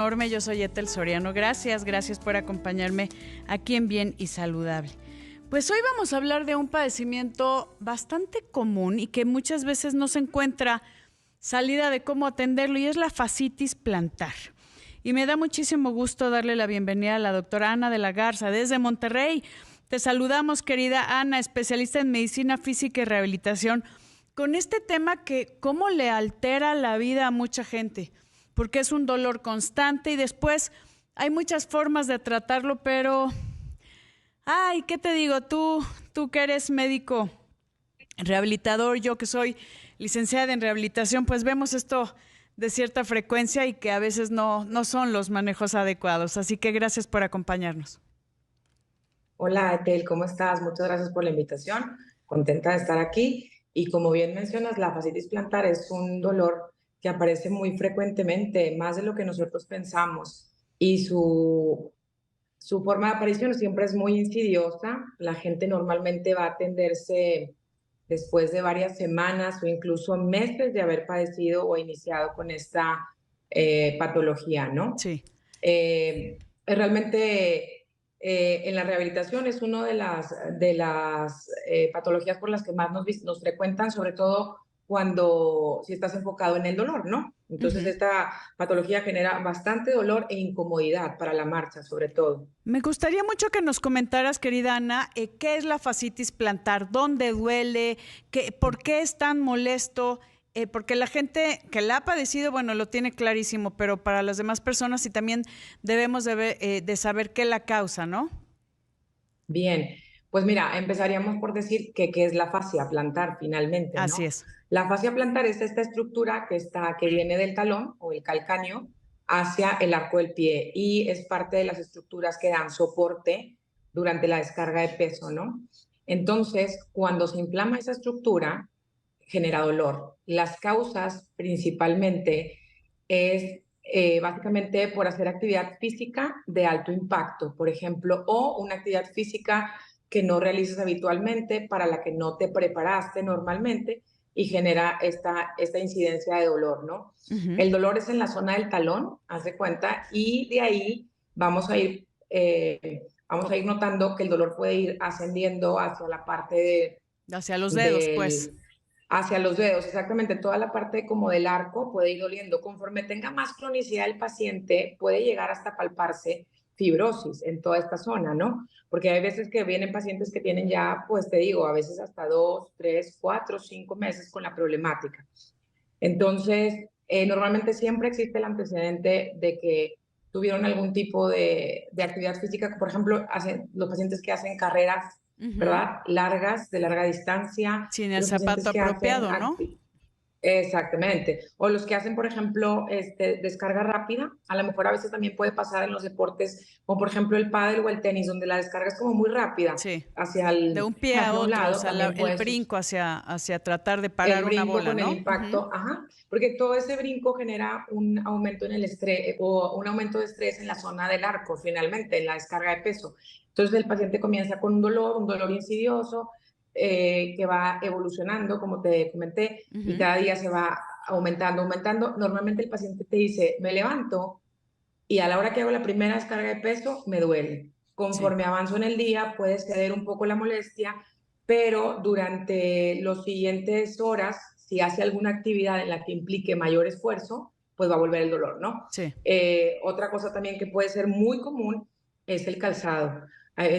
Enorme, yo soy Ethel Soriano. Gracias por acompañarme aquí en Bien y Saludable. Pues hoy vamos a hablar de un padecimiento bastante común y que muchas veces no se encuentra salida de cómo atenderlo, y es la fascitis plantar. Y me da muchísimo gusto darle la bienvenida a la doctora Ana de la Garza desde Monterrey. Te saludamos, querida Ana, especialista en medicina física y rehabilitación, con este tema que cómo le altera la vida a mucha gente, porque es un dolor constante y después hay muchas formas de tratarlo, pero, ay, ¿qué te digo? Tú que eres médico rehabilitador, yo que soy licenciada en rehabilitación, pues vemos esto de cierta frecuencia y que a veces no son los manejos adecuados. Así que gracias por acompañarnos. Hola, Etel, ¿cómo estás? Muchas gracias por la invitación. Contenta de estar aquí. Y como bien mencionas, la fascitis plantar es un dolor que aparece muy frecuentemente, más de lo que nosotros pensamos. Y su forma de aparición siempre es muy insidiosa. La gente normalmente va a atenderse después de varias semanas o incluso meses de haber padecido o iniciado con esta patología, ¿no? Sí. Realmente en la rehabilitación es una de las patologías por las que más nos frecuentan, sobre todo si estás enfocado en el dolor, ¿no? Entonces esta patología genera bastante dolor e incomodidad para la marcha, sobre todo. Me gustaría mucho que nos comentaras, querida Ana, qué es la fascitis plantar, dónde duele, por qué es tan molesto, porque la gente que la ha padecido, bueno, lo tiene clarísimo, pero para las demás personas sí también debemos de saber qué la causa, ¿no? Bien, pues mira, empezaríamos por decir qué es la fascia plantar finalmente, Así ¿no? es. La fascia plantar es esta estructura que viene del talón o el calcáneo hacia el arco del pie y es parte de las estructuras que dan soporte durante la descarga de peso, ¿no? Entonces, cuando se inflama esa estructura, genera dolor. Las causas principalmente es básicamente por hacer actividad física de alto impacto, por ejemplo, o una actividad física que no realizas habitualmente, para la que no te preparaste normalmente y genera esta incidencia de dolor, ¿no? El dolor es en la zona del talón, haz de cuenta, y de ahí vamos a ir notando que el dolor puede ir ascendiendo hacia la parte Hacia los dedos, pues. del hacia los dedos, exactamente, toda la parte como del arco puede ir doliendo. Conforme tenga más cronicidad el paciente, puede llegar hasta palparse fibrosis en toda esta zona, ¿no? Porque hay veces que vienen pacientes que tienen ya, pues te digo, a veces hasta 2, 3, 4, 5 meses con la problemática. Entonces, normalmente siempre existe el antecedente de que tuvieron algún tipo de actividad física, por ejemplo, los pacientes que hacen carreras, ¿verdad? Largas, de larga distancia, Sin el los pacientes zapato que hacen apropiado, ¿no? exactamente. O los que hacen, por ejemplo, descarga rápida. A lo mejor a veces también puede pasar en los deportes, como por ejemplo el pádel o el tenis, donde la descarga es como muy rápida Sí. hacia, De un pie a hacia un otro, o lado. sea, También el puede brinco hacia tratar de el parar una brinco bola, con el ¿no? impacto, ajá, porque todo ese brinco genera un aumento en el estrés o un aumento de estrés en la zona del arco, finalmente, en la descarga de peso. Entonces el paciente comienza con un dolor insidioso, que va evolucionando, como te comenté, y cada día se va aumentando. Normalmente el paciente te dice, me levanto y a la hora que hago la primera descarga de peso, me duele. Sí. Conforme avanzo en el día, puede ceder un poco la molestia, pero durante los siguientes horas, si hace alguna actividad en la que implique mayor esfuerzo, pues va a volver el dolor, ¿no? Sí. Otra cosa también que puede ser muy común es el calzado.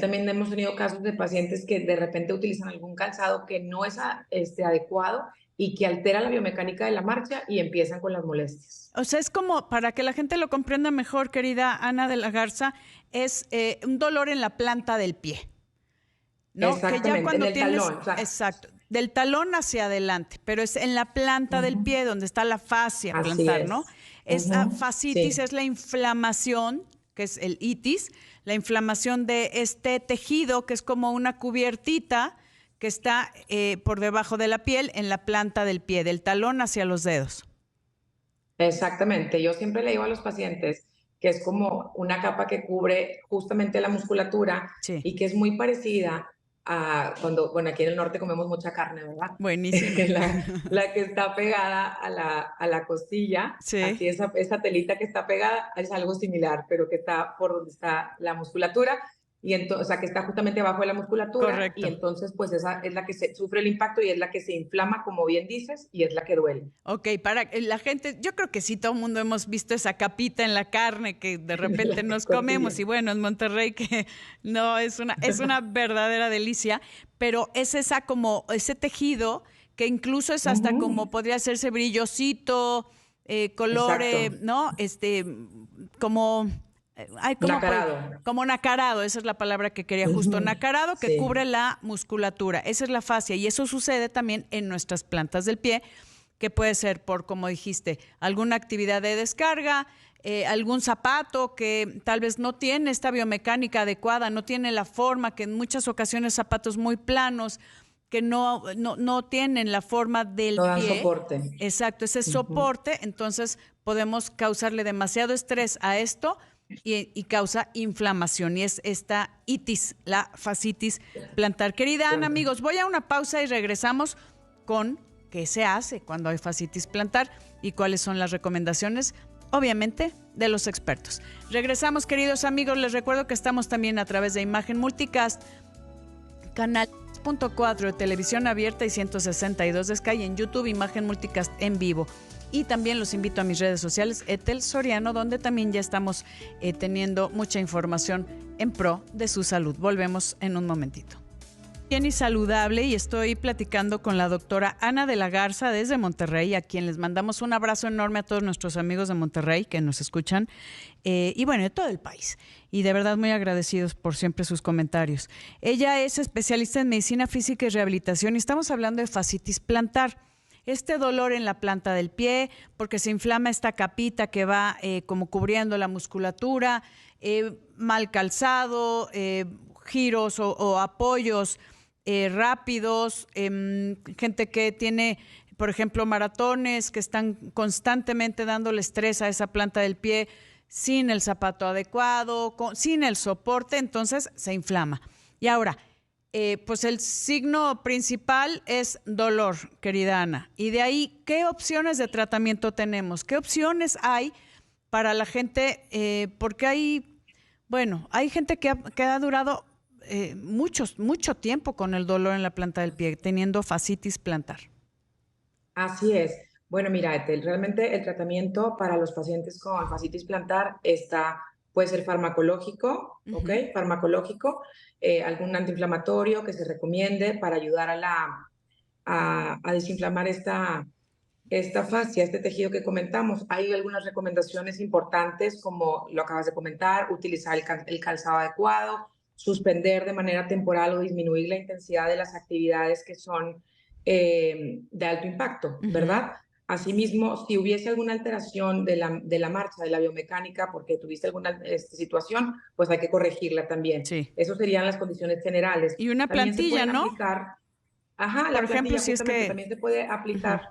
También hemos tenido casos de pacientes que de repente utilizan algún calzado que no es adecuado y que altera la biomecánica de la marcha y empiezan con las molestias. O sea, es como, para que la gente lo comprenda mejor, querida Ana de la Garza, es un dolor en la planta del pie, ¿no? Que ya Exactamente, en cuando el tienes, talón. O sea, exacto, del talón hacia adelante, pero es en la planta del pie donde está la fascia así plantar, ¿no? es. Esa fascitis Sí, es la inflamación, que es el itis, la inflamación de este tejido que es como una cubiertita que está por debajo de la piel en la planta del pie, del talón hacia los dedos. exactamente. Yo siempre le digo a los pacientes que es como una capa que cubre justamente la musculatura Sí. y que es muy parecida. cuando, bueno, aquí en el norte comemos mucha carne, ¿verdad? Buenísimo. La que está pegada a la costilla, Sí, así esa telita que está pegada es algo similar, pero que está por donde está la musculatura, y entonces, o sea, que está justamente abajo de la musculatura, y correcto. entonces pues esa es la que sufre el impacto y es la que se inflama, como bien dices, y es la que duele. Ok, para la gente, yo creo que sí, todo el mundo hemos visto esa capita en la carne que de repente La nos costilla. comemos y bueno, en Monterrey que no, es una verdadera delicia, pero es esa como, ese tejido que incluso es hasta como podría hacerse brillosito, color, Exacto. ¿no? Como, ay, ¿cómo puede? Nacarado. Como nacarado, esa es la palabra que quería justo, nacarado que Sí. cubre la musculatura, esa es la fascia y eso sucede también en nuestras plantas del pie que puede ser por, como dijiste, alguna actividad de descarga, algún zapato que tal vez no tiene esta biomecánica adecuada, no tiene la forma, que en muchas ocasiones zapatos muy planos, que no tienen la forma del No dan pie. soporte. Exacto, ese soporte, entonces podemos causarle demasiado estrés a esto y causa inflamación. Y es esta itis, la fascitis plantar. Querida Ana, Claro. amigos, voy a una pausa y regresamos con qué se hace cuando hay fascitis plantar y cuáles son las recomendaciones, obviamente, de los expertos. Regresamos, queridos amigos. Les recuerdo que estamos también a través de Imagen Multicast, canal 4 de televisión abierta y 162 de Sky, en YouTube, Imagen Multicast en vivo. Y también los invito a mis redes sociales, Etel Soriano, donde también ya estamos teniendo mucha información en pro de su salud. Volvemos en un momentito. Bien y saludable, y estoy platicando con la doctora Ana de la Garza desde Monterrey, a quien les mandamos un abrazo enorme a todos nuestros amigos de Monterrey que nos escuchan, y bueno, de todo el país. Y de verdad muy agradecidos por siempre sus comentarios. Ella es especialista en medicina física y rehabilitación y estamos hablando de fascitis plantar. Este dolor en la planta del pie, porque se inflama esta capita que va como cubriendo la musculatura, mal calzado, giros o apoyos rápidos, gente que tiene, por ejemplo, maratones, que están constantemente dándole estrés a esa planta del pie sin el zapato adecuado, sin el soporte, entonces se inflama. Y ahora, pues el signo principal es dolor, querida Ana. Y de ahí, ¿qué opciones de tratamiento tenemos? ¿Qué opciones hay para la gente? Porque hay gente que ha durado mucho tiempo con el dolor en la planta del pie, teniendo fascitis plantar. Así es. Bueno, mira, Etel, realmente el tratamiento para los pacientes con fascitis plantar puede ser farmacológico, ¿ok? Ujú. Farmacológico, algún antiinflamatorio que se recomiende para ayudar a desinflamar esta fascia, este tejido que comentamos. Hay algunas recomendaciones importantes, como lo acabas de comentar, utilizar el calzado adecuado, suspender de manera temporal o disminuir la intensidad de las actividades que son de alto impacto, Ujú. ¿verdad? Asimismo, si hubiese alguna alteración de la marcha, de la biomecánica, porque tuviste alguna situación, pues hay que corregirla también. Sí. Esas serían las condiciones generales. Y una También se plantilla, pueden ¿no? aplicar. Ajá, Por la ejemplo, plantilla si es justamente que... también se puede Ujú. aplicar.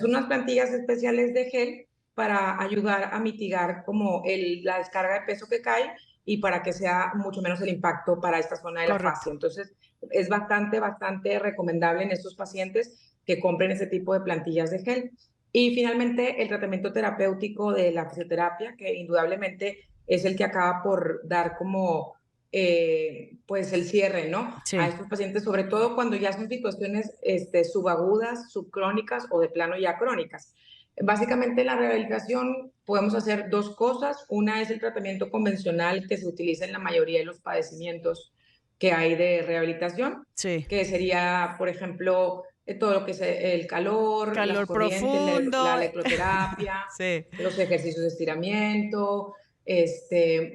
Son unas plantillas especiales de gel para ayudar a mitigar como la descarga de peso que cae y para que sea mucho menos el impacto para esta zona de la Correcto. fascia. Entonces, es bastante recomendable en estos pacientes que compren ese tipo de plantillas de gel. Y finalmente, el tratamiento terapéutico de la fisioterapia, que indudablemente es el que acaba por dar como pues el cierre, ¿no? A Sí. estos pacientes, sobre todo cuando ya son situaciones subagudas, subcrónicas o de plano ya crónicas. Básicamente en la rehabilitación podemos hacer dos cosas. Una es el tratamiento convencional que se utiliza en la mayoría de los padecimientos que hay de rehabilitación, Sí. que sería, por ejemplo, todo lo que es el calor, las Calor corrientes, la profundo. electroterapia, Sí. los ejercicios de estiramiento,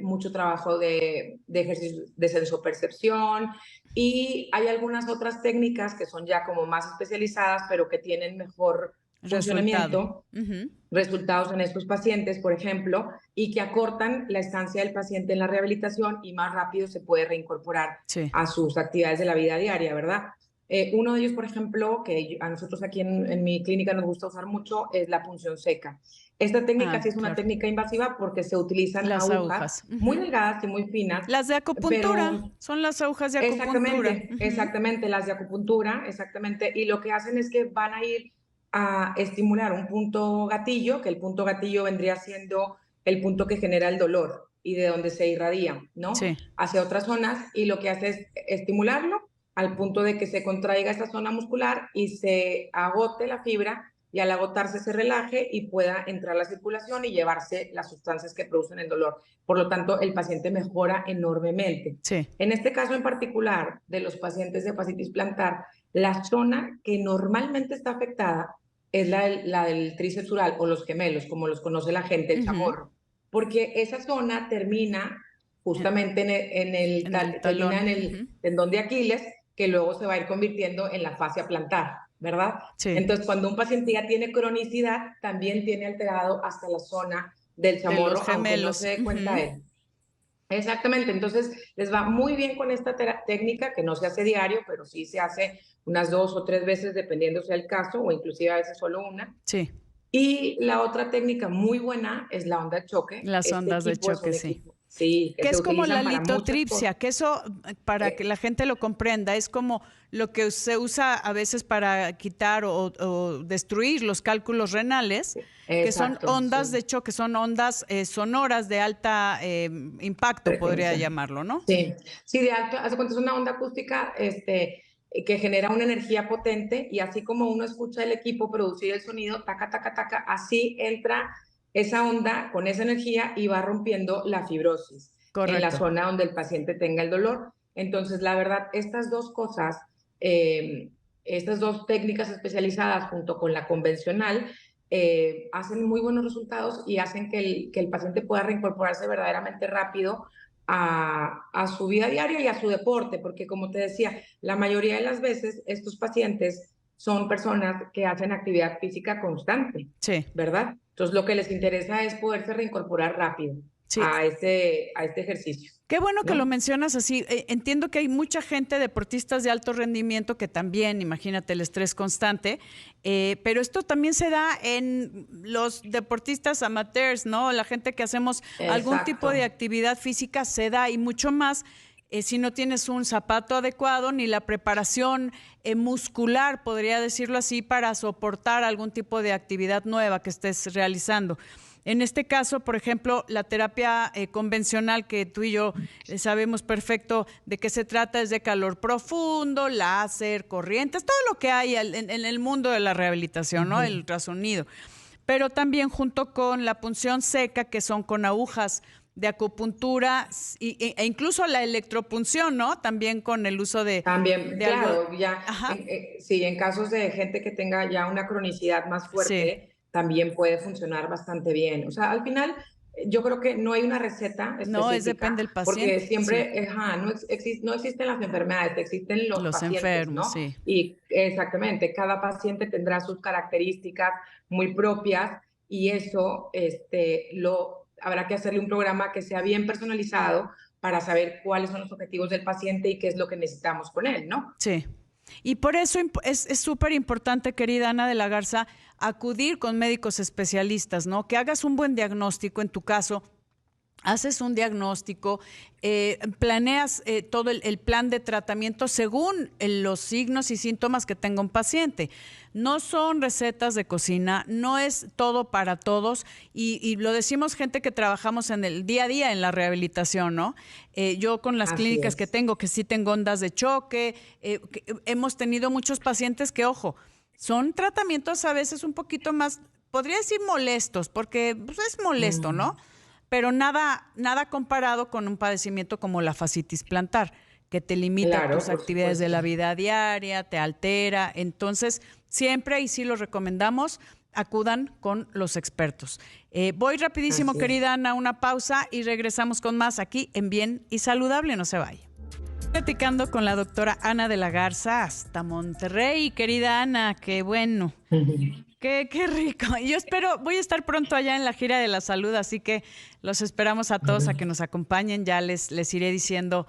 mucho trabajo de ejercicio de sensopercepción, y hay algunas otras técnicas que son ya como más especializadas, pero que tienen mejor Resultado. funcionamiento, Ujú. resultados en estos pacientes, por ejemplo, y que acortan la estancia del paciente en la rehabilitación y más rápido se puede reincorporar Sí. a sus actividades de la vida diaria, ¿verdad? Uno de ellos, por ejemplo, que a nosotros aquí en mi clínica nos gusta usar mucho, es la punción seca. Esta técnica sí es una técnica invasiva porque se utilizan las agujas muy delgadas y muy finas. Las de acupuntura, son las agujas de acupuntura. Exactamente, las de acupuntura, exactamente. Y lo que hacen es que van a ir a estimular un punto gatillo, que el punto gatillo vendría siendo el punto que genera el dolor y de donde se irradia, ¿no? Sí. Hacia otras zonas, y lo que hace es estimularlo al punto de que se contraiga esa zona muscular y se agote la fibra, y al agotarse se relaje y pueda entrar la circulación y llevarse las sustancias que producen el dolor. Por lo tanto, el paciente mejora enormemente. Sí. En este caso en particular, de los pacientes de fascitis plantar, la zona que normalmente está afectada es la del tríceps ural o los gemelos, como los conoce la gente, el chamorro, porque esa zona termina justamente en el tendón de Aquiles, que luego se va a ir convirtiendo en la fascia plantar, ¿verdad? Sí. Entonces, cuando un paciente ya tiene cronicidad, también tiene alterado hasta la zona del chamorro, aunque no se dé cuenta él. Exactamente, entonces les va muy bien con esta técnica, que no se hace diario, pero sí se hace unas 2 o 3 veces, dependiendo sea el caso, o inclusive a veces solo una. Sí. Y la otra técnica muy buena es la onda de choque. Las ondas de choque, sí. Sí, que es como la litotripsia, que eso, para que la gente lo comprenda, es como lo que se usa a veces para quitar o destruir los cálculos renales, que son ondas de choque, son ondas sonoras de alta impacto, podría llamarlo, ¿no? Sí, sí, de alto, hace cuenta, es una onda acústica que genera una energía potente, y así como uno escucha el equipo producir el sonido, taca, taca, taca, así entra esa onda con esa energía y va rompiendo la fibrosis. Correcto. En la zona donde el paciente tenga el dolor. Entonces, la verdad, estas dos cosas, estas dos técnicas especializadas junto con la convencional, hacen muy buenos resultados y hacen que el paciente pueda reincorporarse verdaderamente rápido a su vida diaria y a su deporte, porque como te decía, la mayoría de las veces estos pacientes son personas que hacen actividad física constante, sí, ¿verdad? Entonces lo que les interesa es poderse reincorporar rápido, sí, a este ejercicio. Qué bueno que lo mencionas así. Entiendo que hay mucha gente, deportistas de alto rendimiento, que también, imagínate el estrés constante, pero esto también se da en los deportistas amateurs, ¿no? La gente que hacemos algún tipo de actividad física se da, y mucho más si no tienes un zapato adecuado ni la preparación muscular, podría decirlo así, para soportar algún tipo de actividad nueva que estés realizando. En este caso, por ejemplo, la terapia convencional, que tú y yo sabemos perfecto de qué se trata, es de calor profundo, láser, corrientes, todo lo que hay en el mundo de la rehabilitación, ¿no? El ultrasonido. Pero también junto con la punción seca, que son con agujas de acupuntura e incluso la electropunción, ¿no? También con el uso de... También, de claro, algo... ya, sí, en casos de gente que tenga ya una cronicidad más fuerte... Sí, también puede funcionar bastante bien. O sea, al final, yo creo que no hay una receta específica. No, depende del paciente. Porque siempre, sí, no existen las enfermedades, existen los pacientes, enfermos, ¿no? Sí. Y exactamente, cada paciente tendrá sus características muy propias, y eso habrá que hacerle un programa que sea bien personalizado para saber cuáles son los objetivos del paciente y qué es lo que necesitamos con él, ¿no? Sí. Y por eso es súper importante, querida Ana de la Garza, acudir con médicos especialistas, ¿no? Que hagas un buen diagnóstico. En tu caso, haces un diagnóstico, planeas todo el plan de tratamiento según los signos y síntomas que tenga un paciente. No son recetas de cocina, no es todo para todos, y lo decimos gente que trabajamos en el día a día en la rehabilitación, ¿no? Yo con las clínicas que tengo, que sí tengo ondas de choque, hemos tenido muchos pacientes que, ojo, son tratamientos a veces un poquito más, podría decir molestos, porque pues, es molesto, ¿no? Pero nada comparado con un padecimiento como la fascitis plantar, que te limita tus actividades de la vida diaria, te altera. Entonces, siempre, y sí lo recomendamos, acudan con los expertos. Voy rapidísimo, querida Ana, una pausa y regresamos con más aquí en Bien y Saludable. No se vaya. Platicando con la doctora Ana de la Garza hasta Monterrey. Querida Ana, qué bueno. Qué rico. Yo voy a estar pronto allá en la gira de la salud, así que los esperamos a todos a que nos acompañen. Ya les iré diciendo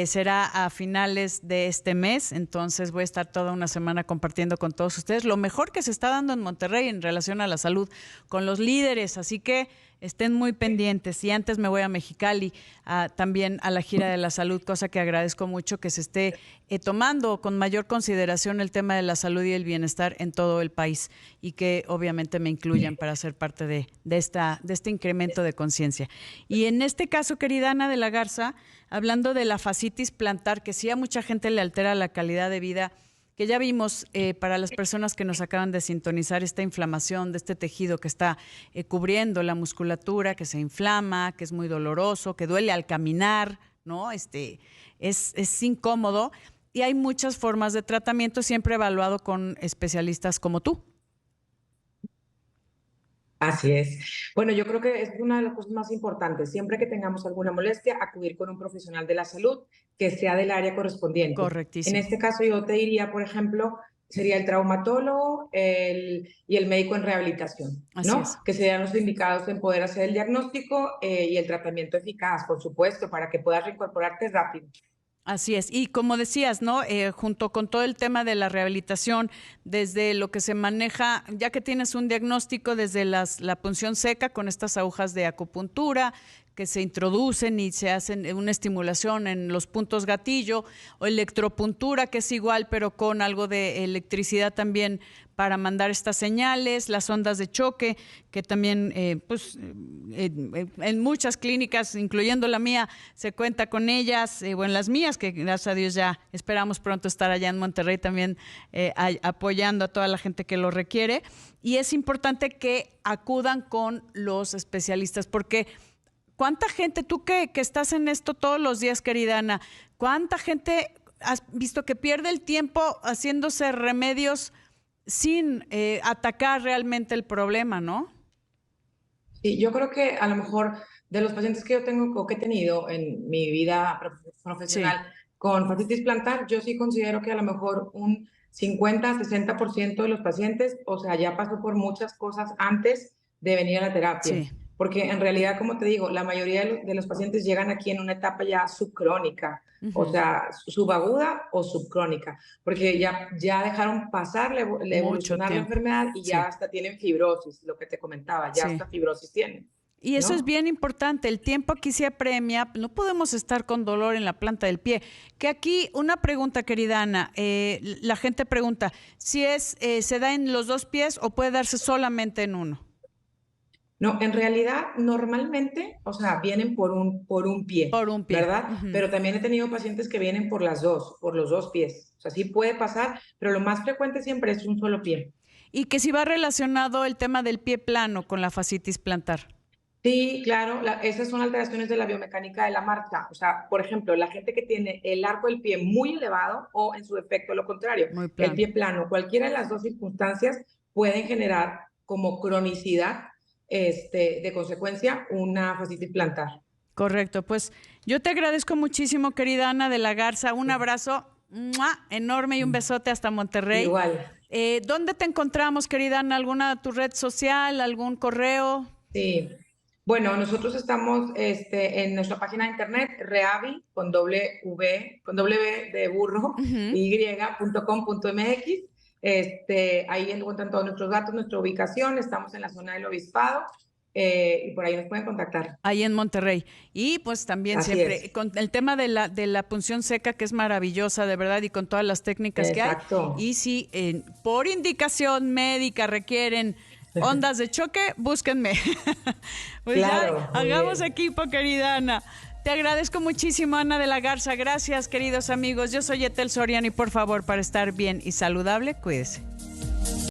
será a finales de este mes, entonces voy a estar toda una semana compartiendo con todos ustedes lo mejor que se está dando en Monterrey en relación a la salud con los líderes, así que estén muy pendientes. Y antes me voy a Mexicali, también a la gira de la salud, cosa que agradezco mucho que se esté tomando con mayor consideración el tema de la salud y el bienestar en todo el país y que obviamente me incluyan para ser parte de este incremento de conciencia. Y en este caso, querida Ana de la Garza, hablando de la fascitis plantar, que sí a mucha gente le altera la calidad de vida, que ya vimos para las personas que nos acaban de sintonizar esta inflamación de este tejido que está cubriendo la musculatura, que se inflama, que es muy doloroso, que duele al caminar, ¿no? Es incómodo y hay muchas formas de tratamiento, siempre evaluado con especialistas como tú. Así es. Bueno, yo creo que es una de las cosas más importantes. Siempre que tengamos alguna molestia, acudir con un profesional de la salud que sea del área correspondiente. Correctísimo. En este caso, yo te diría, por ejemplo, sería el traumatólogo y el médico en rehabilitación, Así ¿no? es. Que serían los indicados en poder hacer el diagnóstico y el tratamiento eficaz, por supuesto, para que puedas reincorporarte rápido. Así es. Y como decías, ¿no? Junto con todo el tema de la rehabilitación, desde lo que se maneja, ya que tienes un diagnóstico, desde la punción seca con estas agujas de acupuntura que se introducen y se hacen una estimulación en los puntos gatillo, o electropuntura, que es igual, pero con algo de electricidad también para mandar estas señales, las ondas de choque, que también en muchas clínicas, incluyendo la mía, se cuenta con ellas, o en las mías, que gracias a Dios ya esperamos pronto estar allá en Monterrey también apoyando a toda la gente que lo requiere. Y es importante que acudan con los especialistas, porque ¿cuánta gente, tú que estás en esto todos los días, querida Ana, cuánta gente has visto que pierde el tiempo haciéndose remedios sin atacar realmente el problema, ¿no? Sí, yo creo que a lo mejor de los pacientes que yo tengo o que he tenido en mi vida profesional con fascitis plantar, yo sí considero que a lo mejor un 50-60% de los pacientes, o sea, ya pasó por muchas cosas antes de venir a la terapia. Sí. Porque en realidad, como te digo, la mayoría de los pacientes llegan aquí en una etapa ya subcrónica, o sea, subaguda o subcrónica, porque ya dejaron pasar la evolucionar la enfermedad y ya hasta tienen fibrosis, lo que te comentaba, ya hasta fibrosis tienen. Y eso es bien importante, el tiempo aquí se apremia, no podemos estar con dolor en la planta del pie. Que aquí, una pregunta, querida Ana, la gente pregunta, si se da en los dos pies o puede darse solamente en uno. No, en realidad, normalmente, o sea, vienen por un pie. Por un pie. ¿Verdad? Pero también he tenido pacientes que vienen por los dos pies. O sea, sí puede pasar, pero lo más frecuente siempre es un solo pie. Y que si va relacionado el tema del pie plano con la fascitis plantar. Sí, claro, esas son alteraciones de la biomecánica de la marcha. O sea, por ejemplo, la gente que tiene el arco del pie muy elevado o en su defecto lo contrario, el pie plano, cualquiera de las dos circunstancias pueden generar como cronicidad, de consecuencia, una fascitis plantar. Correcto, pues yo te agradezco muchísimo, querida Ana de la Garza. Un abrazo enorme y un besote hasta Monterrey. Igual. ¿Dónde te encontramos, querida Ana? ¿Alguna tu red social, algún correo? Sí. Bueno, nosotros estamos en nuestra página de internet, reavi, con doble V de burro, y.com.mx. Ahí encuentran todos nuestros datos, nuestra ubicación. Estamos en la zona del Obispado y por ahí nos pueden contactar. Ahí en Monterrey. Y pues también Así siempre es. con el tema de la punción seca, que es maravillosa, de verdad, y con todas las técnicas que hay. Y si por indicación médica requieren ondas de choque, búsquenme. Pues claro, ya, hagamos bien equipo, querida Ana. Te agradezco muchísimo, Ana de la Garza. Gracias, queridos amigos. Yo soy Etel Soriano y por favor, para estar bien y saludable, cuídese.